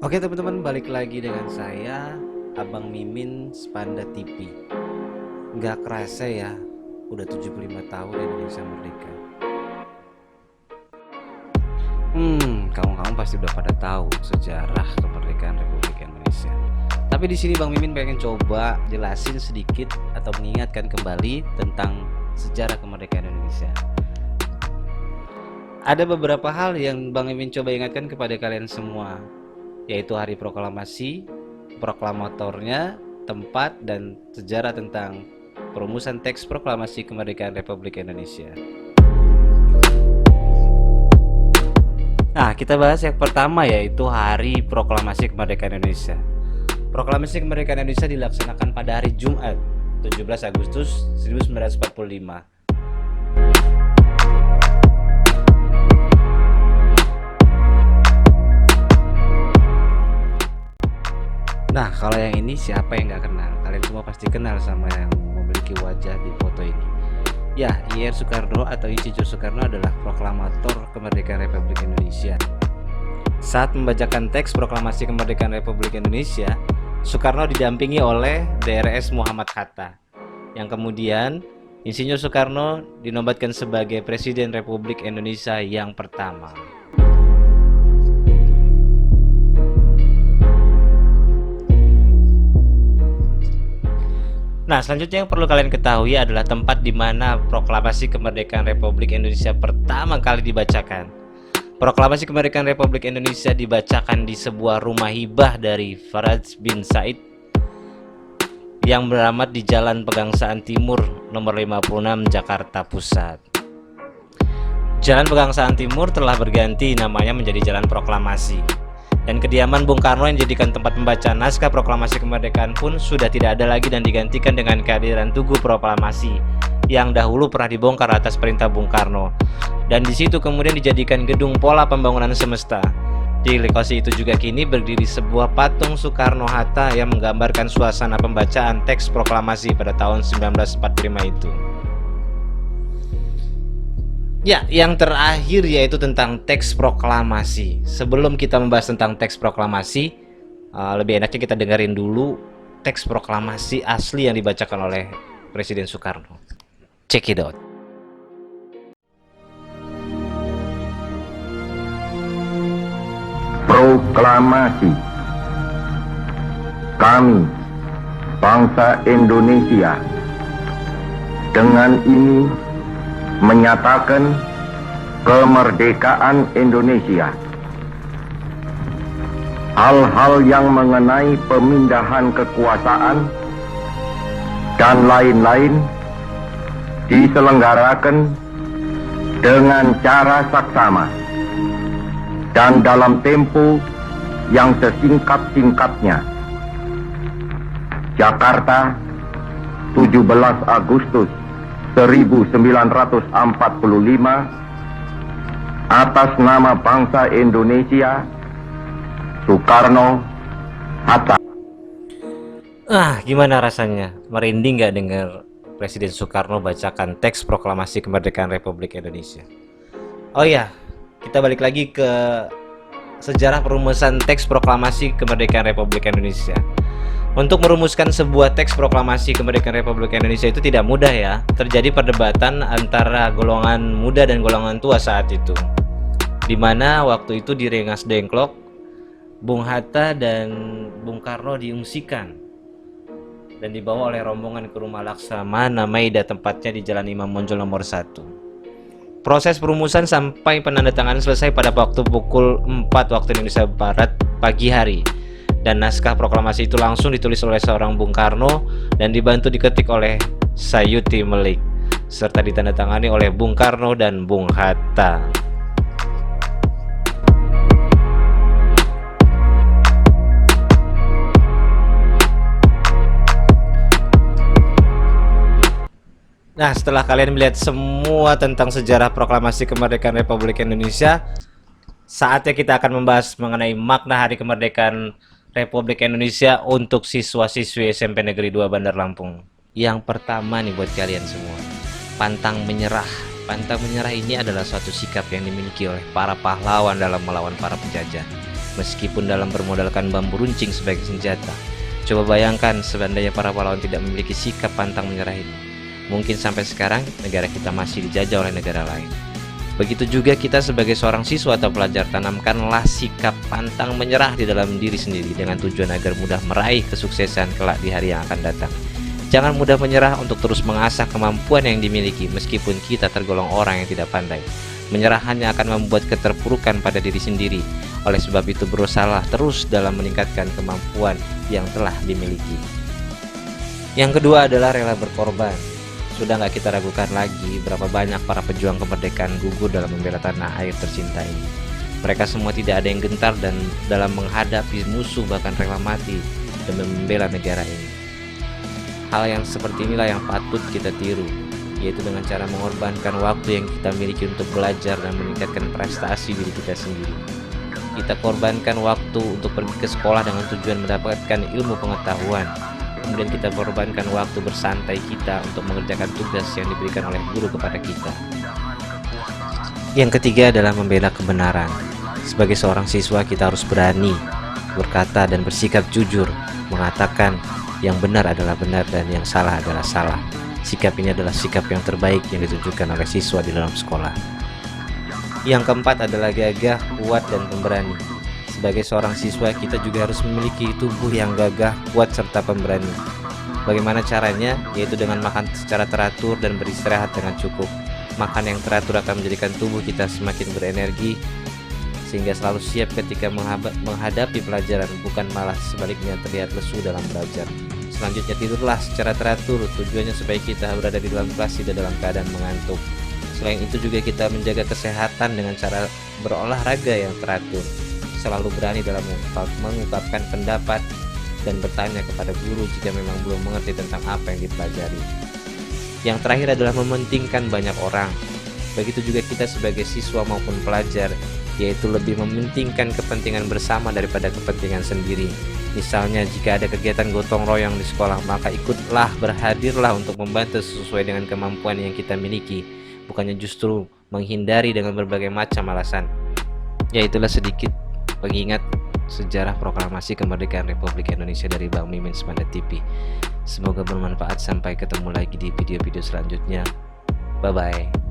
Oke teman-teman, balik lagi dengan saya Abang Mimin Spanda TV. Nggak kerasa ya, udah 75 tahun Indonesia merdeka. Kamu pasti udah pada tahu sejarah kemerdekaan Republik Indonesia. Tapi di sini Bang Mimin pengen coba jelasin sedikit atau mengingatkan kembali tentang sejarah kemerdekaan Indonesia. Ada beberapa hal yang Bang Mimin coba ingatkan kepada kalian semua, yaitu hari proklamasi, proklamatornya, tempat, dan sejarah tentang perumusan teks proklamasi kemerdekaan Republik Indonesia. Nah, kita bahas yang pertama, yaitu hari proklamasi kemerdekaan Indonesia. Proklamasi kemerdekaan Indonesia dilaksanakan pada hari Jumat, 17 Agustus 1945. Nah, kalau yang ini siapa yang nggak kenal? Kalian semua pasti kenal sama yang memiliki wajah di foto ini. Ya, IR Soekarno atau Insinyur Soekarno adalah proklamator kemerdekaan Republik Indonesia. Saat membacakan teks proklamasi kemerdekaan Republik Indonesia, Soekarno didampingi oleh DRS Muhammad Hatta, yang kemudian Insinyur Soekarno dinobatkan sebagai Presiden Republik Indonesia yang pertama. Nah, selanjutnya yang perlu kalian ketahui adalah tempat di mana proklamasi kemerdekaan Republik Indonesia pertama kali dibacakan. Proklamasi kemerdekaan Republik Indonesia dibacakan di sebuah rumah hibah dari Faraj bin Said yang beralamat di Jalan Pegangsaan Timur nomor 56 Jakarta Pusat. Jalan Pegangsaan Timur telah berganti namanya menjadi Jalan Proklamasi. Dan kediaman Bung Karno yang dijadikan tempat pembacaan naskah proklamasi kemerdekaan pun sudah tidak ada lagi dan digantikan dengan kehadiran Tugu Proklamasi yang dahulu pernah dibongkar atas perintah Bung Karno. Dan di situ kemudian dijadikan gedung pola pembangunan semesta. Di lokasi itu juga kini berdiri sebuah patung Soekarno-Hatta yang menggambarkan suasana pembacaan teks proklamasi pada tahun 1945 itu. Ya, yang terakhir yaitu tentang teks proklamasi. Sebelum kita membahas tentang teks proklamasi, lebih enaknya kita dengerin dulu teks proklamasi asli yang dibacakan oleh Presiden Soekarno. Check it out. Proklamasi. Kami, bangsa Indonesia, dengan ini menyatakan kemerdekaan Indonesia. Hal-hal yang mengenai pemindahan kekuasaan dan lain-lain diselenggarakan dengan cara saksama dan dalam tempo yang sesingkat-singkatnya. Jakarta, 17 Agustus 1945, atas nama bangsa Indonesia, Soekarno-Hatta. Gimana rasanya? Merinding gak dengar Presiden Soekarno bacakan teks proklamasi kemerdekaan Republik Indonesia? Oh ya, kita balik lagi ke sejarah perumusan teks proklamasi kemerdekaan Republik Indonesia. Untuk merumuskan sebuah teks proklamasi kemerdekaan Republik Indonesia itu tidak mudah ya. Terjadi perdebatan antara golongan muda dan golongan tua saat itu, di mana waktu itu di Rengas Dengklok, Bung Hatta dan Bung Karno diungsikan dan dibawa oleh rombongan ke rumah Laksamana Maida, tempatnya di Jalan Imam Monjol nomor 1. Proses perumusan sampai penandatanganan selesai pada waktu pukul 4 waktu Indonesia Barat pagi hari. Dan naskah proklamasi itu langsung ditulis oleh seorang Bung Karno dan dibantu diketik oleh Sayuti Melik, serta ditandatangani oleh Bung Karno dan Bung Hatta. Nah, setelah kalian melihat semua tentang sejarah proklamasi kemerdekaan Republik Indonesia, saatnya kita akan membahas mengenai makna Hari Kemerdekaan Republik Indonesia untuk siswa-siswi SMP Negeri 2 Bandar Lampung. Yang pertama nih buat kalian semua, pantang menyerah. Pantang menyerah ini adalah suatu sikap yang dimiliki oleh para pahlawan dalam melawan para penjajah. meskipun dalam bermodalkan bambu runcing sebagai senjata. Coba bayangkan seandainya para pahlawan tidak memiliki sikap pantang menyerah ini. Mungkin sampai sekarang negara kita masih dijajah oleh negara lain. Begitu juga kita sebagai seorang siswa atau pelajar, tanamkanlah sikap pantang menyerah di dalam diri sendiri dengan tujuan agar mudah meraih kesuksesan kelak di hari yang akan datang. Jangan mudah menyerah untuk terus mengasah kemampuan yang dimiliki meskipun kita tergolong orang yang tidak pandai. Menyerah hanya akan membuat keterpurukan pada diri sendiri. Oleh sebab itu berusahalah terus dalam meningkatkan kemampuan yang telah dimiliki. Yang kedua adalah rela berkorban. Sudah nggak kita ragukan lagi berapa banyak para pejuang kemerdekaan gugur dalam membela tanah air tercinta ini. Mereka semua tidak ada yang gentar dan dalam menghadapi musuh bahkan rela mati demi membela negara ini. Hal yang seperti inilah yang patut kita tiru, yaitu dengan cara mengorbankan waktu yang kita miliki untuk belajar dan meningkatkan prestasi diri kita sendiri. Kita korbankan waktu untuk pergi ke sekolah dengan tujuan mendapatkan ilmu pengetahuan. Kemudian kita korbankan waktu bersantai kita untuk mengerjakan tugas yang diberikan oleh guru kepada kita. Yang ketiga adalah membela kebenaran. Sebagai seorang siswa kita harus berani berkata dan bersikap jujur, mengatakan yang benar adalah benar dan yang salah adalah salah. Sikap ini adalah sikap yang terbaik yang ditunjukkan oleh siswa di dalam sekolah. Yang keempat adalah gagah, kuat, dan pemberani. Sebagai seorang siswa kita juga harus memiliki tubuh yang gagah, kuat, serta pemberani. Bagaimana caranya? Yaitu dengan makan secara teratur dan beristirahat dengan cukup. Makan yang teratur akan menjadikan tubuh kita semakin berenergi sehingga selalu siap ketika menghadapi pelajaran, bukan malah sebaliknya terlihat lesu dalam belajar. Selanjutnya tidurlah secara teratur, tujuannya supaya kita berada di dalam kelas tidak dalam keadaan mengantuk. Selain itu juga kita menjaga kesehatan dengan cara berolahraga yang teratur. Selalu berani dalam mengungkapkan pendapat dan bertanya kepada guru jika memang belum mengerti tentang apa yang dipelajari. Yang terakhir adalah mementingkan banyak orang. Begitu juga kita sebagai siswa maupun pelajar, yaitu lebih mementingkan kepentingan bersama daripada kepentingan sendiri. Misalnya jika ada kegiatan gotong royong di sekolah, maka ikutlah, berhadirlah untuk membantu sesuai dengan kemampuan yang kita miliki, bukannya justru menghindari dengan berbagai macam alasan. Ya, itulah sedikit pengingat sejarah proklamasi kemerdekaan Republik Indonesia dari Bang Mimin Semanda TV. Semoga bermanfaat. Sampai ketemu lagi di video-video selanjutnya. Bye bye.